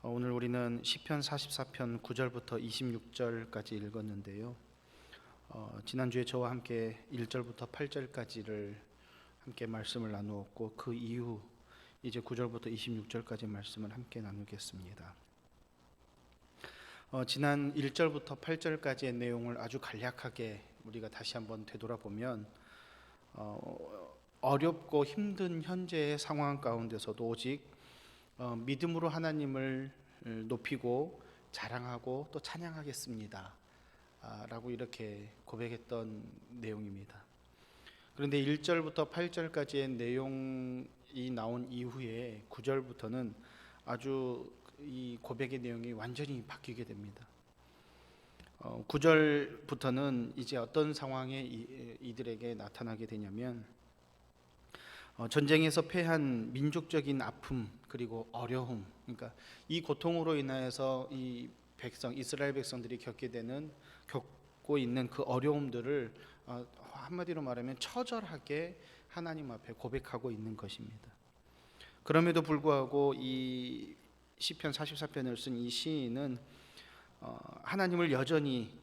오늘 우리는 시편 44편 9절부터 26절까지 읽었는데요. 지난주에 저와 함께 1절부터 8절까지를 함께 말씀을 나누었고, 그 이후 이제 9절부터 26절까지 말씀을 함께 나누겠습니다. 지난 1절부터 8절까지의 내용을 아주 간략하게 우리가 다시 한번 되돌아보면, 어렵고 힘든 현재의 상황 가운데서도 오직 믿음으로 하나님을 높이고 자랑하고 또 찬양하겠습니다 라고 이렇게 고백했던 내용입니다. 그런데 1절부터 8절까지의 내용이 나온 이후에 9절부터는 아주 이 고백의 내용이 완전히 바뀌게 됩니다. 9절부터는 이제 어떤 상황에 이들에게 나타나게 되냐면, 전쟁에서 패한 민족적인 아픔 그리고 어려움, 그러니까 이 고통으로 인하여서 이 이스라엘 백성들이 겪고 있는 그 어려움들을 한마디로 말하면 처절하게 하나님 앞에 고백하고 있는 것입니다. 그럼에도 불구하고 이 시편 44편을 쓴 이 시인은 하나님을 여전히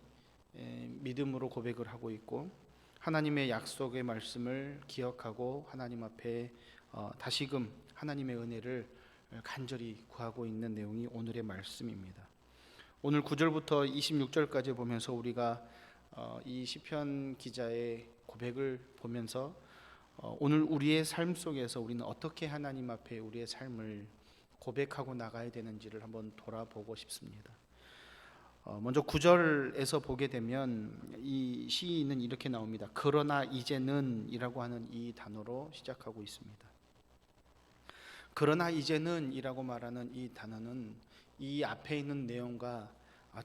믿음으로 고백을 하고 있고, 하나님의 약속의 말씀을 기억하고 하나님 앞에 다시금 하나님의 은혜를 간절히 구하고 있는 내용이 오늘의 말씀입니다. 오늘 9절부터 26절까지 보면서 우리가 이 시편 기자의 고백을 보면서 오늘 우리의 삶 속에서 우리는 어떻게 하나님 앞에 우리의 삶을 고백하고 나가야 되는지를 한번 돌아보고 싶습니다. 먼저 9절에서 보게 되면 이 시인은 이렇게 나옵니다. 그러나 이제는 이라고 하는 이 단어로 시작하고 있습니다. 그러나 이제는 이라고 말하는 이 단어는 이 앞에 있는 내용과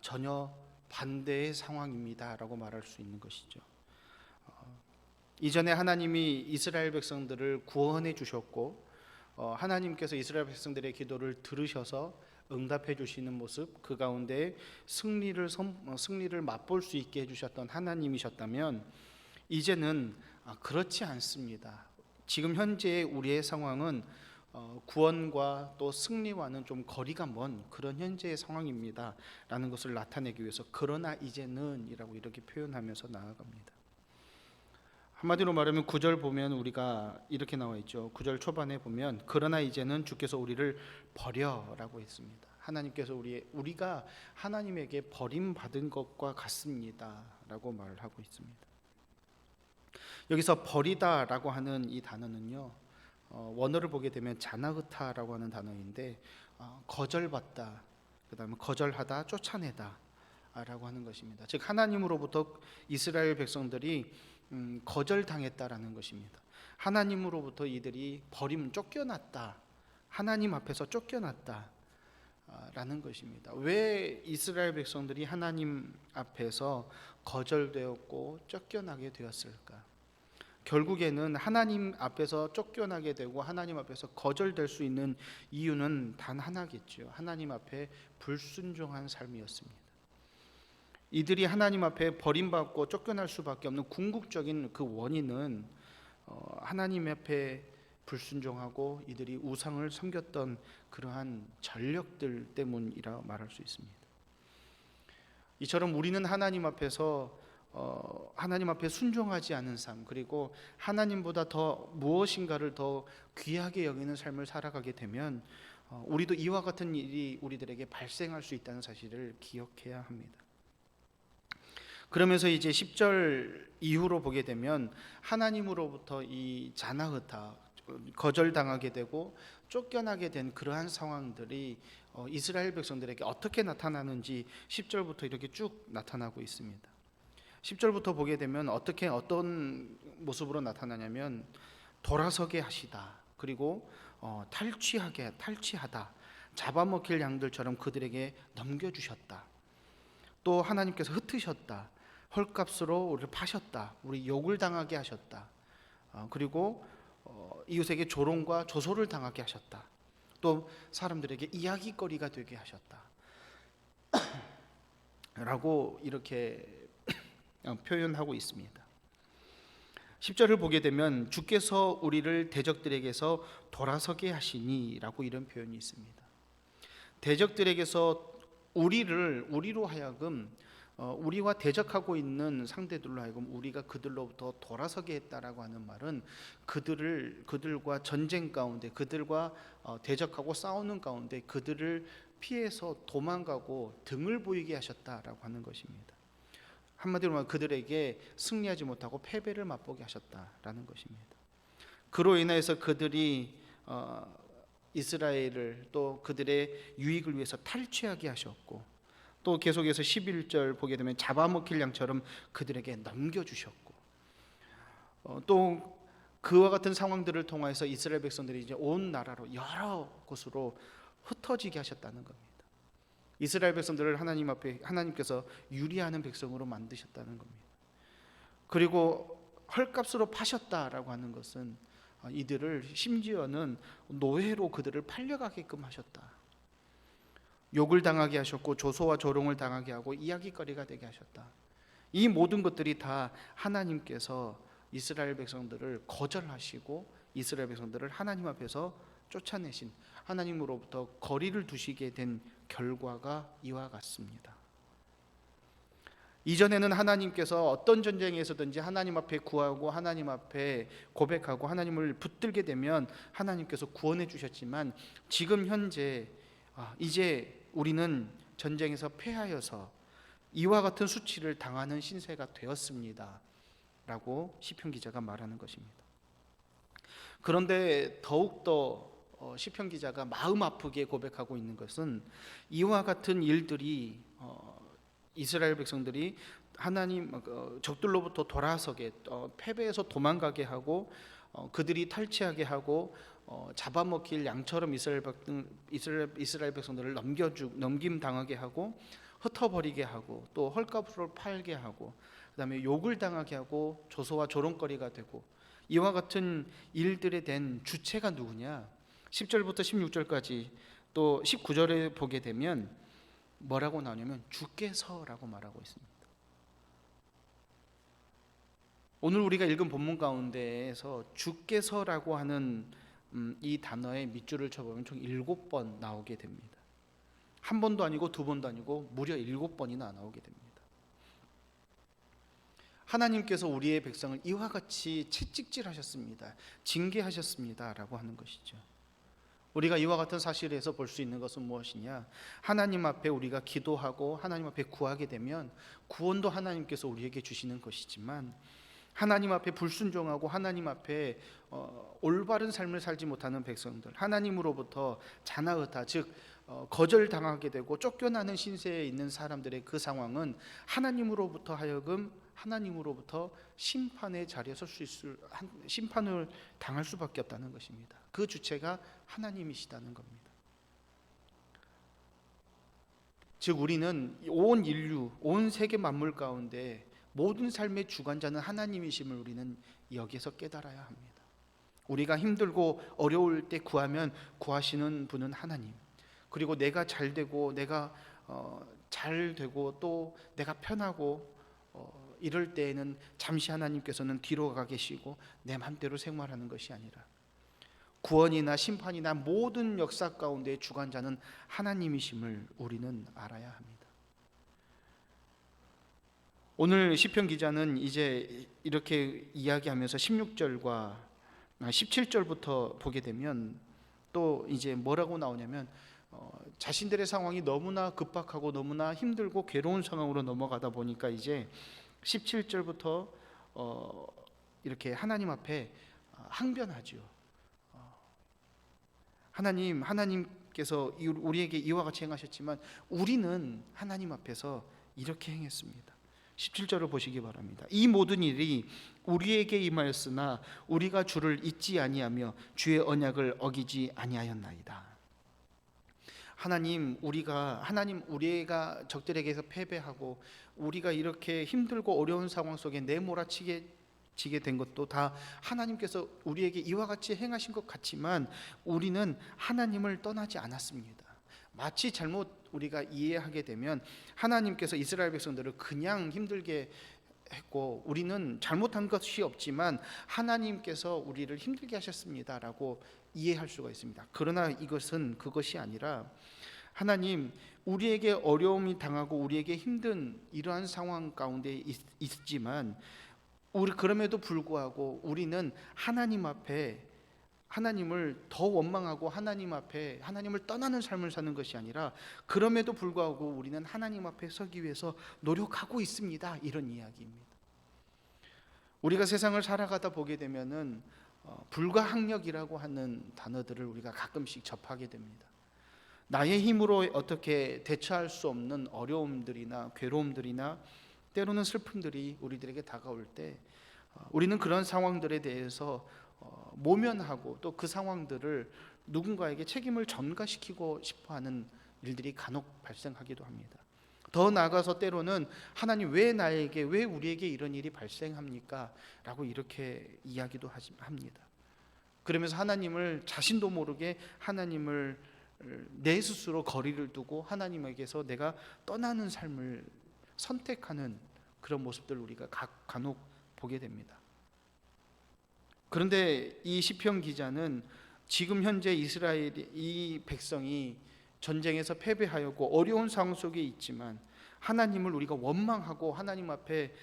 전혀 반대의 상황입니다 라고 말할 수 있는 것이죠. 이전에 하나님이 이스라엘 백성들을 구원해 주셨고, 하나님께서 이스라엘 백성들의 기도를 들으셔서 응답해 주시는 모습, 그 가운데 승리를 맛볼 수 있게 해주셨던 하나님이셨다면, 이제는 그렇지 않습니다. 지금 현재의 우리의 상황은 구원과 또 승리와는 좀 거리가 먼 그런 현재의 상황입니다 라는 것을 나타내기 위해서 그러나 이제는 이라고 이렇게 표현하면서 나아갑니다. 한마디로 말하면 9절 보면 우리가 이렇게 나와 있죠. 9절 초반에 보면 그러나 이제는 주께서 우리를 버려라고 했습니다. 하나님께서 우리가 하나님에게 버림받은 것과 같습니다 라고 말을 하고 있습니다. 여기서 버리다라고 하는 이 단어는요, 원어를 보게 되면 자나흐타라고 하는 단어인데, 거절받다, 그 다음에 거절하다, 쫓아내다 라고 하는 것입니다. 즉 하나님으로부터 이스라엘 백성들이 거절당했다라는 것입니다. 하나님으로부터 이들이 쫓겨났다, 하나님 앞에서 쫓겨났다 라는 것입니다. 왜 이스라엘 백성들이 하나님 앞에서 거절되었고 쫓겨나게 되었을까? 결국에는 하나님 앞에서 쫓겨나게 되고 하나님 앞에서 거절될 수 있는 이유는 단 하나겠죠. 하나님 앞에 불순종한 삶이었습니다. 이들이 하나님 앞에 버림받고 쫓겨날 수밖에 없는 궁극적인 그 원인은 하나님 앞에 불순종하고 이들이 우상을 섬겼던 그러한 전력들 때문이라 말할 수 있습니다. 이처럼 우리는 하나님 앞에서 하나님 앞에 순종하지 않은 삶, 그리고 하나님보다 더 무엇인가를 더 귀하게 여기는 삶을 살아가게 되면 우리도 이와 같은 일이 우리들에게 발생할 수 있다는 사실을 기억해야 합니다. 그러면서 이제 10절 이후로 보게 되면 하나님으로부터 이 자나흐타, 거절당하게 되고 쫓겨나게 된 그러한 상황들이 이스라엘 백성들에게 어떻게 나타나는지 10절부터 이렇게 쭉 나타나고 있습니다. 10절부터 보게 되면 어떤 모습으로 나타나냐면, 돌아서게 하시다, 그리고 탈취하다, 잡아먹힐 양들처럼 그들에게 넘겨주셨다, 또 하나님께서 흩으셨다, 헐값으로 우리를 파셨다, 우리 욕을 당하게 하셨다, 그리고 이웃에게 조롱과 조소를 당하게 하셨다, 또 사람들에게 이야기거리가 되게 하셨다 라고 이렇게 표현하고 있습니다. 10절을 보게 되면 주께서 우리를 대적들에게서 돌아서게 하시니 라고 이런 표현이 있습니다. 대적들에게서 우리로 하여금 우리와 대적하고 있는 상대들로 하여금 우리가 그들로부터 돌아서게 했다라고 하는 말은 그들과 전쟁 가운데, 그들과 대적하고 싸우는 가운데 그들을 피해서 도망가고 등을 보이게 하셨다라고 하는 것입니다. 한마디로 말하면 그들에게 승리하지 못하고 패배를 맛보게 하셨다라는 것입니다. 그로 인해서 그들이 이스라엘을 또 그들의 유익을 위해서 탈취하게 하셨고, 또 계속해서 11절 보게 되면 잡아먹힐 양처럼 그들에게 넘겨주셨고, 또 그와 같은 상황들을 통해서 이스라엘 백성들이 이제 온 나라로 여러 곳으로 흩어지게 하셨다는 겁니다. 이스라엘 백성들을 하나님 앞에 하나님께서 유리하는 백성으로 만드셨다는 겁니다. 그리고 헐값으로 파셨다라고 하는 것은 이들을 심지어는 노예로 그들을 팔려가게끔 하셨다. 욕을 당하게 하셨고 조소와 조롱을 당하게 하고 이야기거리가 되게 하셨다. 이 모든 것들이 다 하나님께서 이스라엘 백성들을 거절하시고 이스라엘 백성들을 하나님 앞에서 쫓아내신, 하나님으로부터 거리를 두시게 된 결과가 이와 같습니다. 이전에는 하나님께서 어떤 전쟁에서든지 하나님 앞에 구하고 하나님 앞에 고백하고 하나님을 붙들게 되면 하나님께서 구원해 주셨지만, 지금 현재 이제 우리는 전쟁에서 패하여서 이와 같은 수치를 당하는 신세가 되었습니다 라고 시편 기자가 말하는 것입니다. 그런데 더욱더 시편 기자가 마음 아프게 고백하고 있는 것은 이와 같은 일들이 이스라엘 백성들이 하나님 적들로부터 돌아서게, 패배해서 도망가게 하고 그들이 탈취하게 하고 잡아먹힐 양처럼 이스라엘 백성들을 넘김당하게 하고 흩어버리게 하고 또 헐값으로 팔게 하고 그다음에 욕을 당하게 하고 조소와 조롱거리가 되고, 이와 같은 일들에 된 주체가 누구냐? 10절부터 16절까지 또 19절에 보게 되면 뭐라고 나오냐면 주께서라고 말하고 있습니다. 오늘 우리가 읽은 본문 가운데에서 주께서라고 하는 이 단어의 밑줄을 쳐보면 총 7번 나오게 됩니다. 한 번도 아니고 두 번도 아니고 무려 7번이나 나오게 됩니다. 하나님께서 우리의 백성을 이와 같이 채찍질하셨습니다, 징계하셨습니다 라고 하는 것이죠. 우리가 이와 같은 사실에서 볼 수 있는 것은 무엇이냐? 하나님 앞에 우리가 기도하고 하나님 앞에 구하게 되면 구원도 하나님께서 우리에게 주시는 것이지만, 하나님 앞에 불순종하고 하나님 앞에 올바른 삶을 살지 못하는 백성들, 하나님으로부터 자나으타, 즉 거절당하게 되고 쫓겨나는 신세에 있는 사람들의 그 상황은 하나님으로부터 하여금 하나님으로부터 심판의 자리에 설 수 있을, 심판을 당할 수밖에 없다는 것입니다. 그 주체가 하나님이시다는 겁니다. 즉 우리는 온 인류, 온 세계 만물 가운데 모든 삶의 주관자는 하나님이심을 우리는 여기서 깨달아야 합니다. 우리가 힘들고 어려울 때 구하면 구하시는 분은 하나님, 그리고 내가 잘 되고 내가 잘 되고 또 내가 편하고 이럴 때에는 잠시 하나님께서는 뒤로 가 계시고 내 맘대로 생활하는 것이 아니라 구원이나 심판이나 모든 역사 가운데 주관자는 하나님이심을 우리는 알아야 합니다. 오늘 시편 기자는 이제 이렇게 이야기하면서 16절과 17절부터 보게 되면 또 이제 뭐라고 나오냐면 자신들의 상황이 너무나 급박하고 너무나 힘들고 괴로운 상황으로 넘어가다 보니까 이제 17절부터 이렇게 하나님 앞에 항변하죠. 하나님께서 우리에게 이와 같이 행하셨지만 우리는 하나님 앞에서 이렇게 행했습니다. 17절을 보시기 바랍니다. 이 모든 일이 우리에게 임하였으나 우리가 주를 잊지 아니하며 주의 언약을 어기지 아니하였나이다. 우리가 적들에게서 패배하고 우리가 이렇게 힘들고 어려운 상황 속에 내몰아치게 된 것도 다 하나님께서 우리에게 이와 같이 행하신 것 같지만 우리는 하나님을 떠나지 않았습니다. 마치 잘못 우리가 이해하게 되면 하나님께서 이스라엘 백성들을 그냥 힘들게 했고 우리는 잘못한 것이 없지만 하나님께서 우리를 힘들게 하셨습니다라고 이해할 수가 있습니다. 그러나 이것은 그것이 아니라 하나님, 우리에게 어려움이 당하고 우리에게 힘든 이러한 상황 가운데 있지만 우리 그럼에도 불구하고 우리는 하나님 앞에 하나님을 더 원망하고 하나님 앞에 하나님을 떠나는 삶을 사는 것이 아니라 그럼에도 불구하고 우리는 하나님 앞에 서기 위해서 노력하고 있습니다. 이런 이야기입니다. 우리가 세상을 살아가다 보게 되면은 불가항력이라고 하는 단어들을 우리가 가끔씩 접하게 됩니다. 나의 힘으로 어떻게 대처할 수 없는 어려움들이나 괴로움들이나 때로는 슬픔들이 우리들에게 다가올 때 우리는 그런 상황들에 대해서 모면하고 또 그 상황들을 누군가에게 책임을 전가시키고 싶어하는 일들이 간혹 발생하기도 합니다. 더 나아가서 때로는 하나님 왜 나에게, 왜 우리에게 이런 일이 발생합니까? 라고 이렇게 이야기도 합니다. 그러면서 하나님을 자신도 모르게 하나님을 내 스스로 거리를 두고 하나님에게서 내가 떠나는 삶을 선택하는 그런 모습들을 우리가 간혹 보게 됩니다. 그런데 이 시편 기자는 지금 현재 이스라엘 이 백성이 전쟁에서 패배하였고 어려운 상황 속에 있지만 하나님을 우리가 원망하고 하나님 앞에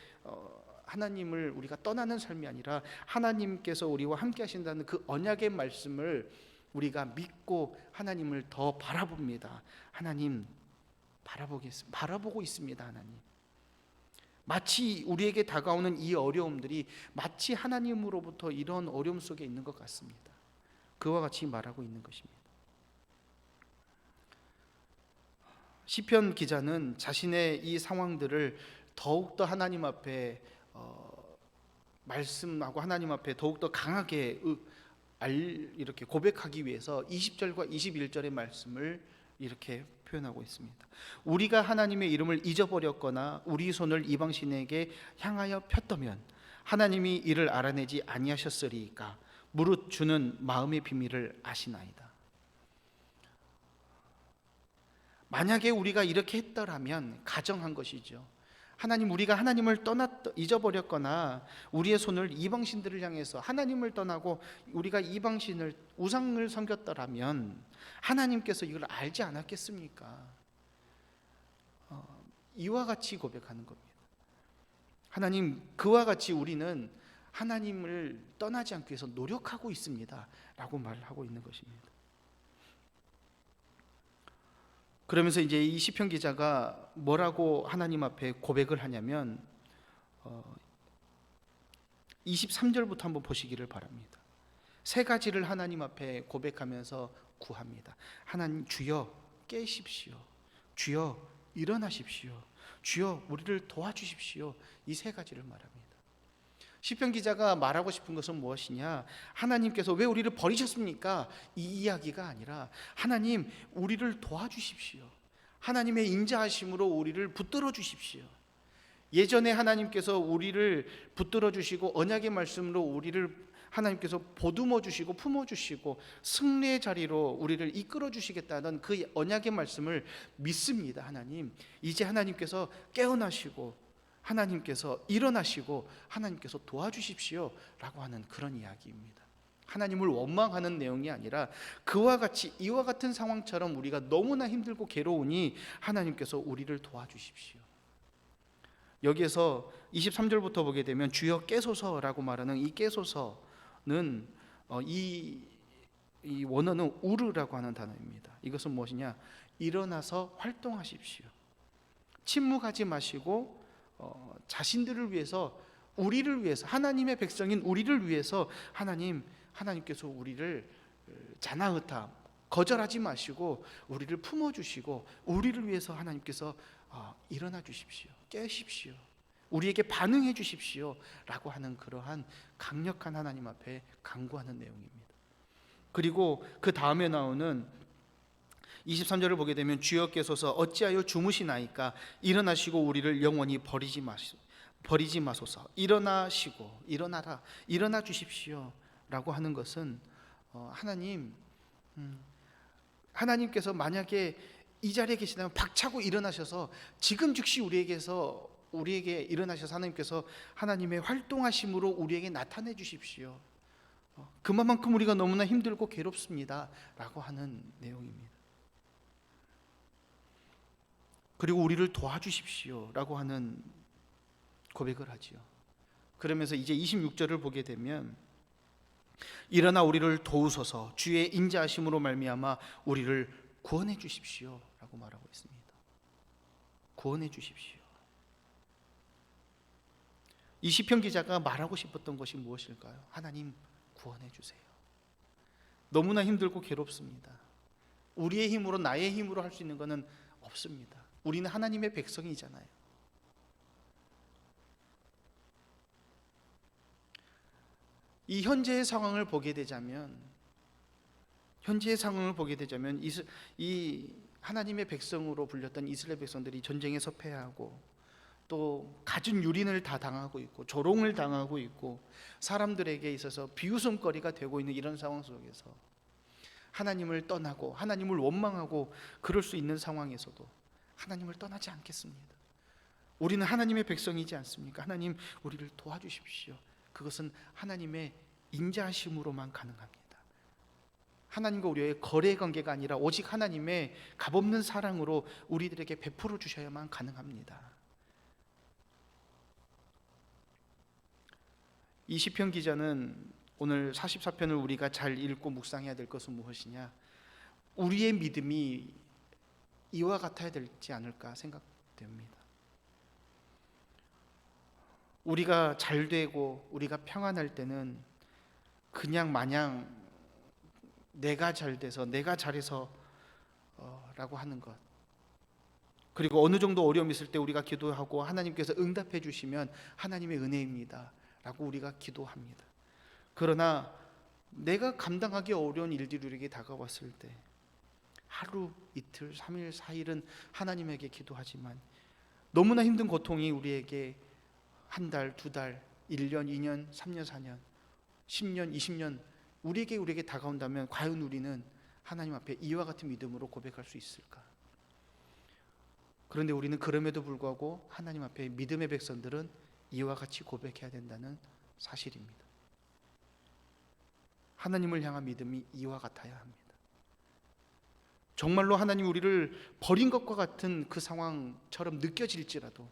하나님을 우리가 떠나는 삶이 아니라 하나님께서 우리와 함께 하신다는 그 언약의 말씀을 우리가 믿고 하나님을 더 바라봅니다. 하나님 바라보고 있습니다. 하나님. 마치 우리에게 다가오는 이 어려움들이 마치 하나님으로부터 이런 어려움 속에 있는 것 같습니다. 그와 같이 말하고 있는 것입니다. 시편 기자는 자신의 이 상황들을 더욱더 하나님 앞에 말씀하고 하나님 앞에 더욱더 강하게 이렇게 고백하기 위해서 20절과 21절의 말씀을 이렇게 표현하고 있습니다. 우리가 하나님의 이름을 잊어버렸거나 우리 손을 이방신에게 향하여 폈다면 하나님이 이를 알아내지 아니하셨으리이까 무릇 주는 마음의 비밀을 아시나이다. 만약에 우리가 이렇게 했더라면 가정한 것이죠. 하나님, 우리가 하나님을 잊어버렸거나 우리의 손을 이방신들을 향해서 하나님을 떠나고 우리가 이방신을 우상을 섬겼더라면 하나님께서 이걸 알지 않았겠습니까? 이와 같이 고백하는 겁니다. 하나님, 그와 같이 우리는 하나님을 떠나지 않기 위해서 노력하고 있습니다 라고 말하고 있는 것입니다. 그러면서 이제 이 시편 기자가 뭐라고 하나님 앞에 고백을 하냐면 23절부터 한번 보시기를 바랍니다. 세 가지를 하나님 앞에 고백하면서 구합니다. 하나님, 주여 깨십시오. 주여 일어나십시오. 주여 우리를 도와주십시오. 이 세 가지를 말합니다. 시편 기자가 말하고 싶은 것은 무엇이냐? 하나님께서 왜 우리를 버리셨습니까? 이 이야기가 아니라 하나님, 우리를 도와주십시오. 하나님의 인자하심으로 우리를 붙들어 주십시오. 예전에 하나님께서 우리를 붙들어 주시고 언약의 말씀으로 우리를 하나님께서 보듬어 주시고 품어 주시고 승리의 자리로 우리를 이끌어 주시겠다는 그 언약의 말씀을 믿습니다. 하나님, 이제 하나님께서 깨어나시고 하나님께서 일어나시고 하나님께서 도와주십시오 라고 하는 그런 이야기입니다. 하나님을 원망하는 내용이 아니라 그와 같이 이와 같은 상황처럼 우리가 너무나 힘들고 괴로우니 하나님께서 우리를 도와주십시오. 여기에서 23절부터 보게 되면 주여 깨소서라고 말하는 이 깨소서는 이 원어는 우르라고 하는 단어입니다. 이것은 무엇이냐? 일어나서 활동하십시오. 침묵하지 마시고 자신들을 위해서, 우리를 위해서, 하나님의 백성인 우리를 위해서 하나님께서 우리를 자나으타 거절하지 마시고 우리를 품어주시고 우리를 위해서 하나님께서 일어나 주십시오. 깨십시오. 우리에게 반응해 주십시오 라고 하는 그러한 강력한 하나님 앞에 간구하는 내용입니다. 그리고 그 다음에 나오는 23절을 보게 되면 주여 깨소서 어찌하여 주무시나이까 일어나시고 우리를 영원히 버리지 마소서. 일어나시고 일어나 주십시오 라고 하는 것은 하나님께서 만약에 이 자리에 계시다면 박차고 일어나셔서 지금 즉시 우리에게 일어나셔서 하나님의 활동하심으로 우리에게 나타내 주십시오. 그만큼 우리가 너무나 힘들고 괴롭습니다 라고 하는 내용입니다. 그리고 우리를 도와주십시오라고 하는 고백을 하지요. 그러면서 이제 26절을 보게 되면 일어나 우리를 도우소서 주의 인자하심으로 말미암아 우리를 구원해 주십시오라고 말하고 있습니다. 구원해 주십시오. 이 시편 기자가 말하고 싶었던 것이 무엇일까요? 하나님 구원해 주세요. 너무나 힘들고 괴롭습니다. 우리의 힘으로, 나의 힘으로 할 수 있는 것은 없습니다. 우리는 하나님의 백성이잖아요. 이 현재의 상황을 보게 되자면 이 하나님의 백성으로 불렸던 이스라엘 백성들이 전쟁에서 패하고 또 갖은 유린을 다 당하고 있고 조롱을 당하고 있고 사람들에게 있어서 비웃음거리가 되고 있는 이런 상황 속에서 하나님을 떠나고 하나님을 원망하고 그럴 수 있는 상황에서도 하나님을 떠나지 않겠습니다. 우리는 하나님의 백성이지 않습니까? 하나님 우리를 도와주십시오. 그것은 하나님의 인자하심으로만 가능합니다. 하나님과 우리의 거래 관계가 아니라 오직 하나님의 값없는 사랑으로 우리들에게 베풀어 주셔야만 가능합니다. 이 시편 기자는 오늘 44편을 우리가 잘 읽고 묵상해야 될 것은 무엇이냐? 우리의 믿음이 이와 같아야 되지 않을까 생각됩니다. 우리가 잘 되고 우리가 평안할 때는 그냥 마냥 내가 잘 돼서 내가 잘해서 라고 하는 것, 그리고 어느 정도 어려움이 있을 때 우리가 기도하고 하나님께서 응답해 주시면 하나님의 은혜입니다 라고 우리가 기도합니다. 그러나 내가 감당하기 어려운 일들이 우리에게 다가왔을 때 하루, 이틀, 3일, 4일은 하나님에게 기도하지만 너무나 힘든 고통이 우리에게 한 달, 두 달, 1년, 2년, 3년, 4년, 10년, 20년 우리에게 다가온다면 과연 우리는 하나님 앞에 이와 같은 믿음으로 고백할 수 있을까? 그런데 우리는 그럼에도 불구하고 하나님 앞에 믿음의 백성들은 이와 같이 고백해야 된다는 사실입니다. 하나님을 향한 믿음이 이와 같아야 합니다. 정말로 하나님 우리를 버린 것과 같은 그 상황처럼 느껴질지라도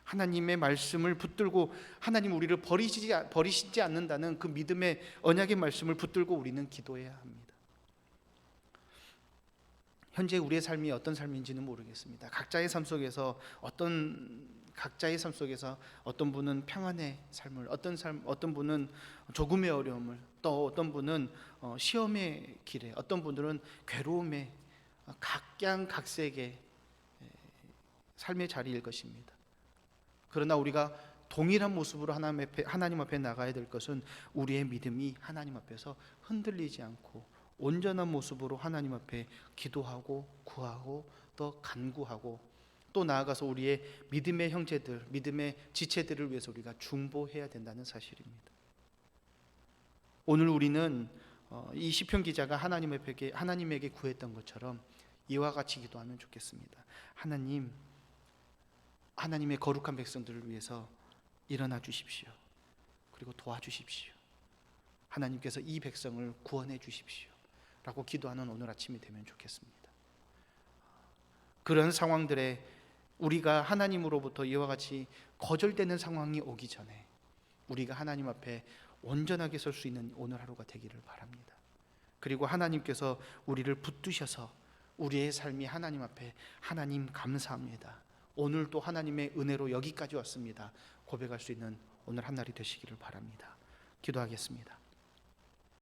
하나님의 말씀을 붙들고 하나님 우리를 버리시지 않는다는 그 믿음의 언약의 말씀을 붙들고 우리는 기도해야 합니다. 현재 우리의 삶이 어떤 삶인지는 모르겠습니다. 각자의 삶 속에서 어떤 분은 평안의 삶을, 어떤 분은 조금의 어려움을, 또 어떤 분은 시험의 길에, 어떤 분들은 괴로움의 각양각색의 삶의 자리일 것입니다. 그러나 우리가 동일한 모습으로 하나님 앞에 나가야 될 것은 우리의 믿음이 하나님 앞에서 흔들리지 않고 온전한 모습으로 하나님 앞에 기도하고 구하고 또 간구하고 또 나아가서 우리의 믿음의 형제들, 믿음의 지체들을 위해서 우리가 중보해야 된다는 사실입니다. 오늘 우리는 이 시편 기자가 하나님에게 구했던 것처럼 이와 같이 기도하면 좋겠습니다. 하나님의 거룩한 백성들을 위해서 일어나 주십시오. 그리고 도와주십시오. 하나님께서 이 백성을 구원해 주십시오 라고 기도하는 오늘 아침이 되면 좋겠습니다. 그런 상황들에 우리가 하나님으로부터 이와 같이 거절되는 상황이 오기 전에 우리가 하나님 앞에 온전하게 설 수 있는 오늘 하루가 되기를 바랍니다. 그리고 하나님께서 우리를 붙드셔서 우리의 삶이 하나님 앞에 하나님 감사합니다, 오늘도 하나님의 은혜로 여기까지 왔습니다 고백할 수 있는 오늘 한 날이 되시기를 바랍니다. 기도하겠습니다.